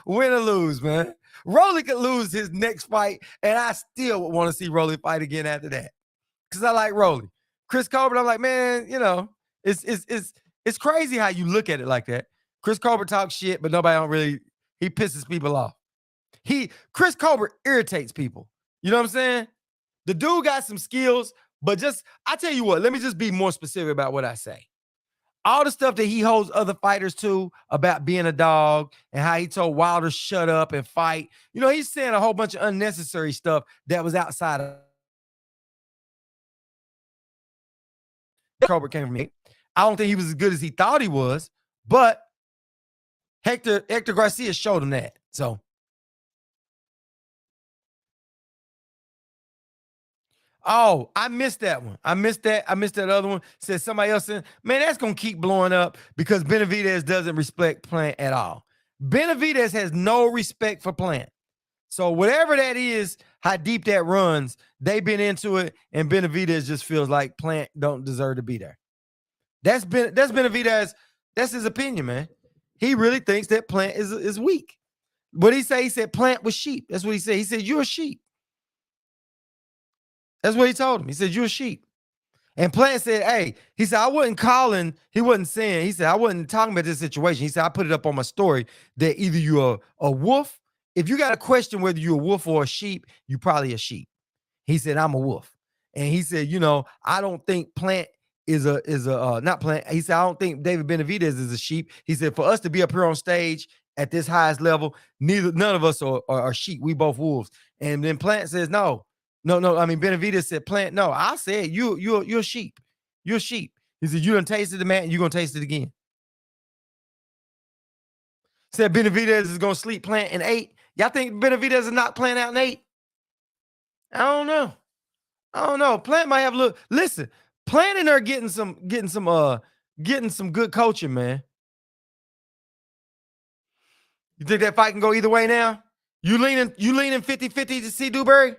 Win or lose, man. Rolly could lose his next fight, and I still would want to see Rolly fight again after that. Because I like Rolly. Chris Colbert, I'm like, man, you know, it's crazy how you look at it like that. Chris Colbert talks shit, but nobody don't really, he pisses people off. Chris Colbert irritates people. You know what I'm saying? The dude got some skills, but I tell you what, let me just be more specific about what I say. All the stuff that he holds other fighters to about being a dog and how he told Wilder, shut up and fight. You know, he's saying a whole bunch of unnecessary stuff that was outside of Colbert came from me. I don't think he was as good as he thought he was, but Hector Garcia showed him that. So, oh, I missed that one. I missed that other one. Said somebody else in. Man, that's going to keep blowing up because Benavidez doesn't respect Plant at all. Benavidez has no respect for Plant. So whatever that is, how deep that runs, they've been into it, and Benavidez just feels like Plant don't deserve to be there. That's Benavidez. That's his opinion, man. He really thinks that Plant is weak. What he say? He said Plant was sheep. That's what he said. He said, you're a sheep. That's what he told him. He said, "You're a sheep." And Plant said, "Hey," he said, "I wasn't calling." He wasn't saying. He said, "I wasn't talking about this situation." He said, "I put it up on my story that either you're a wolf. If you got a question whether you're a wolf or a sheep, you probably a sheep." He said, "I'm a wolf." And he said, "I don't think Plant is a not Plant." He said, "I don't think David Benavidez is a sheep." He said, "For us to be up here on stage at this highest level, none of us are sheep. We both wolves." And then Plant says, "No, no, no." I mean, Benavidez said, "Plant, no." I said, "You're a sheep. You're a sheep." He said, "You done tasted the man, you're gonna taste it again." Said Benavidez is gonna sleep Plant in 8. Y'all think Benavidez is not Plant out in 8? I don't know. I don't know. Plant might have a little. Listen, Plant in there getting some good coaching, man. You think that fight can go either way now? You leaning 50-50 to see Dewberry?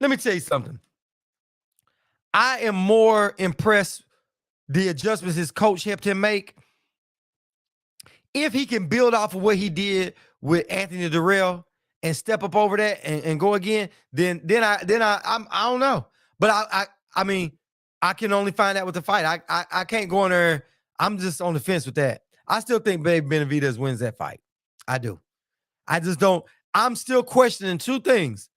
Let me tell you something. I am more impressed the adjustments his coach helped him make. If he can build off of what he did with Anthony Durrell and step up over that and go again, then I don't know. But I mean, I can only find out with the fight. I can't go in there. I'm just on the fence with that. I still think Babe Benavidez wins that fight. I do. I just don't. I'm still questioning two things: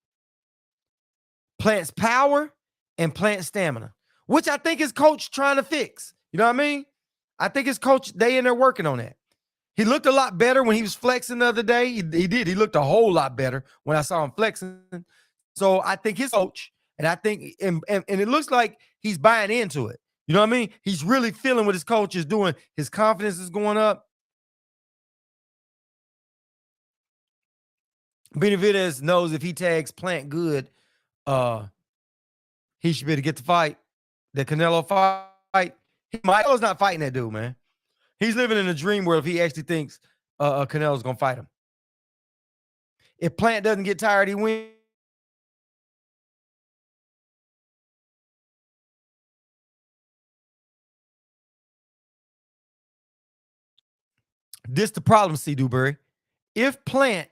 Plant's power and Plant's stamina, which I think his coach trying to fix. You know what I mean? I think his coach, they in there working on that. He looked a lot better when he was flexing the other day. He did. He looked a whole lot better when I saw him flexing. So I think his coach, and I think, and it looks like he's buying into it. You know what I mean? He's really feeling what his coach is doing. His confidence is going up. Benavidez knows if he tags Plant good, he should be able to get the fight. The Canelo fight. Canelo's not fighting that dude, man. He's living in a dream world if he actually thinks Canelo's gonna fight him. If Plant doesn't get tired, he wins. This the problem, C. Dewberry. If Plant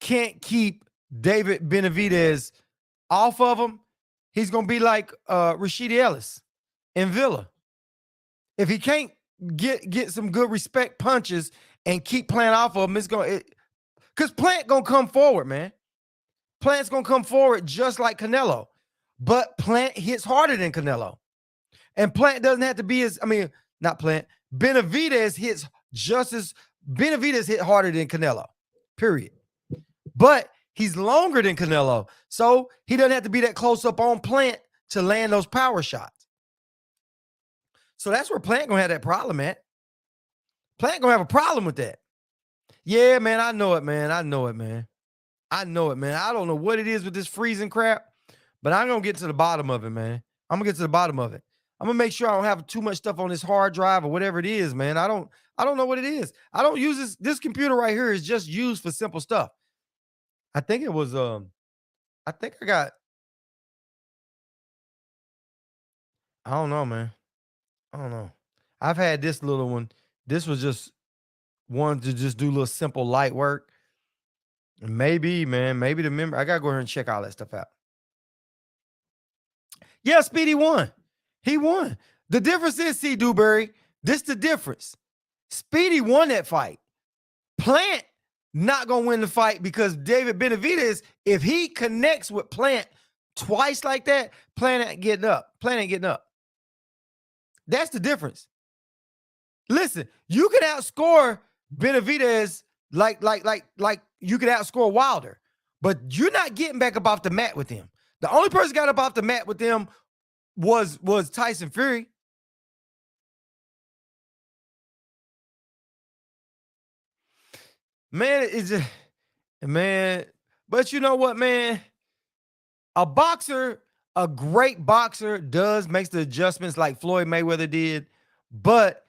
can't keep David Benavidez off of him, he's gonna be like Rashid Ellis in Villa. If he can't get some good respect punches and keep Plant off of him, because Plant gonna come forward, man. Plant's gonna come forward just like Canelo, but Plant hits harder than Canelo, and Plant doesn't have to be not Plant. Benavidez hit harder than Canelo, period. But he's longer than Canelo, so he doesn't have to be that close up on Plant to land those power shots. So that's where Plant gonna have that problem at. Plant gonna have a problem with that. Yeah, man, I know it, man. I know it, man. I don't know what it is with this freezing crap, but I'm gonna get to the bottom of it, man. I'm gonna get to the bottom of it. I'm gonna make sure I don't have too much stuff on this hard drive or whatever it is, man. I don't know what it is. I don't use this computer right here is just used for simple stuff. I think it was I think I got I don't know, man. I don't know. I've had this little one. This was just one to just do a little simple light work. Maybe, man, maybe the member. I gotta go ahead and check all that stuff out. Yeah, Speedy won. He won. The difference is, C. Dewberry, this the difference. Speedy won that fight. Plant not gonna win the fight because David Benavidez, if he connects with Plant twice like that, Plant ain't getting up. Plant ain't getting up. That's the difference. Listen, you can outscore Benavidez like you could outscore Wilder, but you're not getting back up off the mat with him. The only person got up off the mat with him was Tyson Fury. Man, it's just man. But you know what, man? A boxer, a great boxer, makes the adjustments like Floyd Mayweather did, but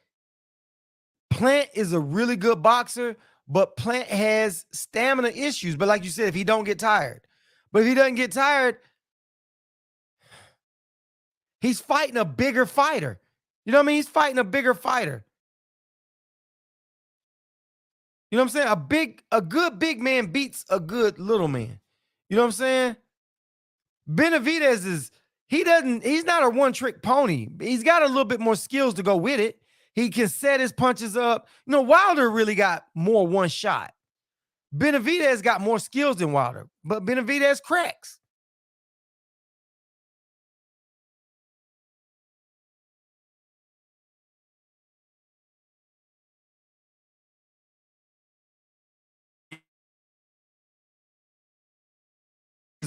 Plant is a really good boxer, but Plant has stamina issues. But like you said, if he don't get tired, but if he doesn't get tired, he's fighting a bigger fighter. You know what I mean? He's fighting a bigger fighter. You know what I'm saying? A good big man beats a good little man. You know what I'm saying? Benavidez he's not a one-trick pony. He's got a little bit more skills to go with it. He can set his punches up. You know, Wilder really got more one shot. Benavidez got more skills than Wilder, but Benavidez cracks.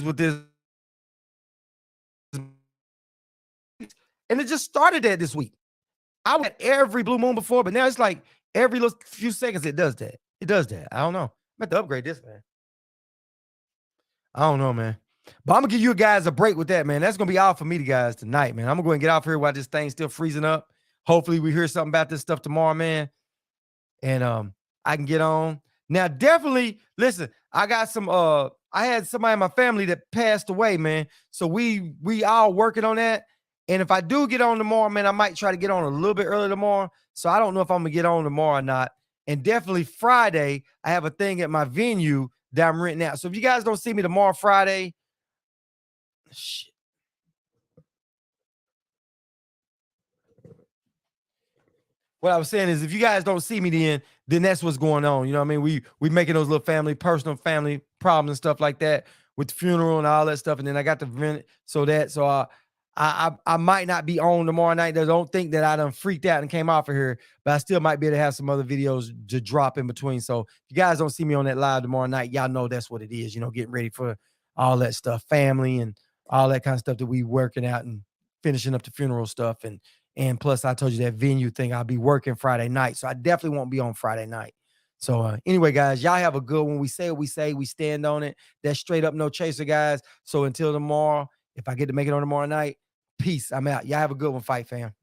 With this, and it just started that this week. I went every blue moon before, but now it's like every little few seconds it does that. It does that. I don't know. I'm about to upgrade this, man. I don't know, man. But I'm gonna give you guys a break with that, man. That's gonna be all for me, guys, tonight, man. I'm gonna go and get off here while this thing's still freezing up. Hopefully, we hear something about this stuff tomorrow, man. And I can get on. Now, definitely listen, I got some I had somebody in my family that passed away, man. So we all working on that. And if I do get on tomorrow, man, I might try to get on a little bit early tomorrow. So I don't know if I'm gonna get on tomorrow or not. And definitely Friday, I have a thing at my venue that I'm renting out. So if you guys don't see me tomorrow, Friday, shit. What I was saying is, if you guys don't see me, then that's what's going on. You know what I mean? We making those little personal family problems and stuff like that with the funeral and all that stuff. And then I got the rent, so I might not be on tomorrow night. I don't think that I done freaked out and came off of here, but I still might be able to have some other videos to drop in between. So if you guys don't see me on that live tomorrow night, y'all know that's what it is. You know, getting ready for all that stuff, family and all that kind of stuff that we working out and finishing up the funeral stuff. And plus, I told you that venue thing, I'll be working Friday night. So I definitely won't be on Friday night. So anyway, guys, y'all have a good one. We say what we say. We stand on it. That's straight up no chaser, guys. So until tomorrow, if I get to make it on tomorrow night, peace. I'm out. Y'all have a good one, fight fam.